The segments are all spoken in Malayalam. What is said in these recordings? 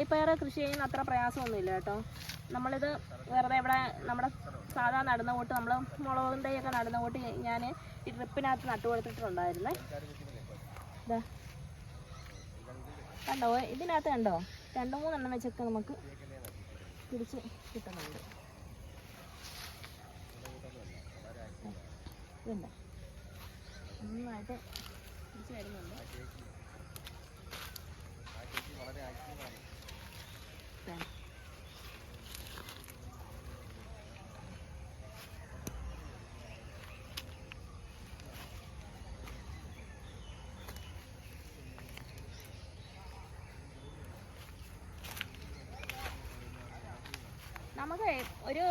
വള്ളിപ്പയർ കൃഷി ചെയ്യുന്ന അത്ര പ്രയാസമൊന്നുമില്ല കേട്ടോ. നമ്മളിത് വെറുതെ ഇവിടെ നമ്മുടെ സാധാ നടുന്ന കൂട്ട് നമ്മൾ മുളകും തൈയൊക്കെ നടുന്ന കൂട്ട് ഞാൻ ഈ ട്രിപ്പിനകത്ത് നട്ടു കൊടുത്തിട്ടുണ്ടായിരുന്നേ. ഇതാ കണ്ടോ, ഇതിനകത്ത് കണ്ടോ 2-3 എണ്ണം വെച്ചൊക്കെ നമുക്ക് പിടിച്ച് കിട്ടുന്നുണ്ട്. ഇതുണ്ട്, നന്നായിട്ട് പിടിച്ച് വരുന്നുണ്ട്. നമുക്ക് ഒരു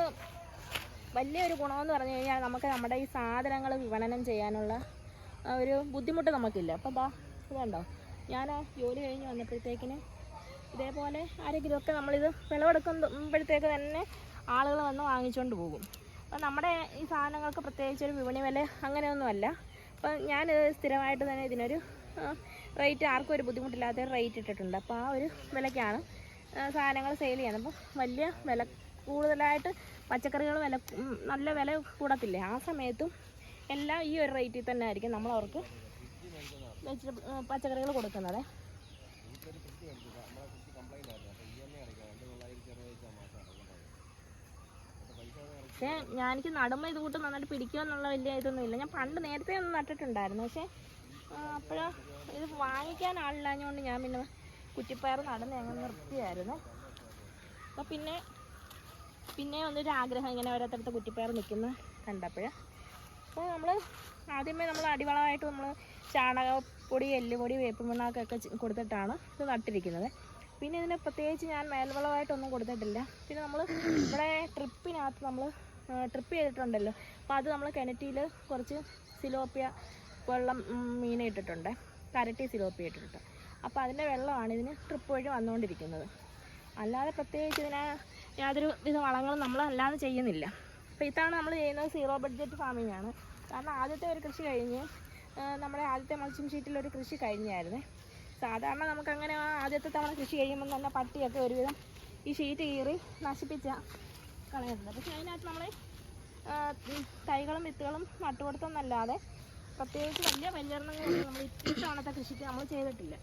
വലിയൊരു ഗുണമെന്ന് പറഞ്ഞു കഴിഞ്ഞാൽ നമുക്ക് നമ്മുടെ ഈ സാധനങ്ങൾ വിപണനം ചെയ്യാനുള്ള ഒരു ബുദ്ധിമുട്ട് നമുക്കില്ല. അപ്പോൾ ഇതുണ്ടോ, ഞാൻ ജോലി കഴിഞ്ഞ് വന്നപ്പോഴത്തേക്കിന് ഇതേപോലെ ആരെങ്കിലുമൊക്കെ നമ്മളിത് വിളവെടുക്കുമ്പോഴത്തേക്ക് തന്നെ ആളുകൾ വന്ന് വാങ്ങിച്ചുകൊണ്ട് പോകും. അപ്പോൾ നമ്മുടെ ഈ സാധനങ്ങൾക്ക് പ്രത്യേകിച്ചൊരു വിപണി വില അങ്ങനെയൊന്നുമല്ല. അപ്പോൾ ഞാനിത് സ്ഥിരമായിട്ട് തന്നെ ഇതിനൊരു റേറ്റ്, ആർക്കും ഒരു ബുദ്ധിമുട്ടില്ലാത്ത റേറ്റ് ഇട്ടിട്ടുണ്ട്. അപ്പോൾ ആ ഒരു വിലയ്ക്കാണ് സാധനങ്ങൾ സെയിൽ ചെയ്യുന്നത്. അപ്പം വലിയ വില കൂടുതലായിട്ട് പച്ചക്കറികൾ നല്ല വില കൂടത്തില്ലേ, ആ സമയത്തും എല്ലാം ഈ ഒരു റേറ്റിൽ തന്നെ ആയിരിക്കും നമ്മൾ അവർക്ക് പച്ചക്കറികൾ കൊടുക്കുന്നത്. പക്ഷേ എനിക്ക് നടുമ്പോൾ ഇത് കൂട്ട് നന്നായിട്ട് പിടിക്കുക എന്നുള്ള വലിയ ഇതൊന്നുമില്ല. ഞാൻ പണ്ട് നേരത്തെ ഒന്ന് നട്ടിട്ടുണ്ടായിരുന്നു, പക്ഷേ അപ്പോഴാ ഇത് വാങ്ങിക്കാൻ ആളില്ലാഞ്ഞുകൊണ്ട് ഞാൻ പിന്നെ കുറ്റിപ്പയർ നടന്ന് അങ്ങനെ നിർത്തിയായിരുന്നു. അപ്പോൾ പിന്നെ ഒന്നൊരു ആഗ്രഹം ഇങ്ങനെ ഓരോരുത്തരത്ത് കുറ്റിപ്പയർ നിൽക്കുന്ന കണ്ടപ്പോൾ. അപ്പോൾ നമ്മൾ ആദ്യമേ നമ്മൾ അടിവളമായിട്ട് നമ്മൾ ചാണകപ്പൊടി, എല്ലുപൊടി, വേപ്പിൻ പിണ്ണാക്കൊക്കെ കൊടുത്തിട്ടാണ് ഇത് നട്ടിരിക്കുന്നത്. പിന്നെ ഇതിന് പ്രത്യേകിച്ച് ഞാൻ മേൽവളമായിട്ടൊന്നും കൊടുത്തിട്ടില്ല. പിന്നെ നമ്മൾ ഇവിടെ ട്രിപ്പിനകത്ത് നമ്മൾ ട്രിപ്പ് ചെയ്തിട്ടുണ്ടല്ലോ, അപ്പോൾ അത് നമ്മൾ കിണറ്റിയിൽ കുറച്ച് സിലോപ്പിയ വെള്ളം മീനെ ഇട്ടിട്ടുണ്ട്, കരട്ടി സിലോപ്പിയ ഇട്ടിട്ടുണ്ട്. അപ്പോൾ അതിൻ്റെ വെള്ളമാണ് ഇതിന് ട്രിപ്പ് വഴി വന്നുകൊണ്ടിരിക്കുന്നത്. അല്ലാതെ പ്രത്യേകിച്ച് ഇതിനെ യാതൊരു വിധ വളങ്ങളും നമ്മൾ അല്ലാതെ ചെയ്യുന്നില്ല. അപ്പോൾ ഇതാണ് നമ്മൾ ചെയ്യുന്നത് സീറോ ബഡ്ജറ്റ് ഫാമിംഗ് ആണ്. കാരണം ആദ്യത്തെ ഒരു കൃഷി കഴിഞ്ഞ് നമ്മുടെ ആദ്യത്തെ മൾച്ചിങ് ഷീറ്റിലൊരു കൃഷി കഴിഞ്ഞായിരുന്നേ. സാധാരണ നമുക്കങ്ങനെ ആദ്യത്തെ തവണ കൃഷി കഴിയുമ്പോൾ തന്നെ പട്ടിയൊക്കെ ഒരുവിധം ഈ ഷീറ്റ് കീറി നശിപ്പിച്ച കളയുന്നത്. പക്ഷേ അതിനകത്ത് നമ്മൾ തൈകളും വിത്തുകളും നട്ടുകൊടുത്തെന്നല്ലാതെ പ്രത്യേകിച്ച് വലിയ പരിചരണങ്ങളൊന്നും നമ്മൾ ഇത്തവണത്തെ കൃഷിക്ക് നമ്മൾ ചെയ്തിട്ടില്ല.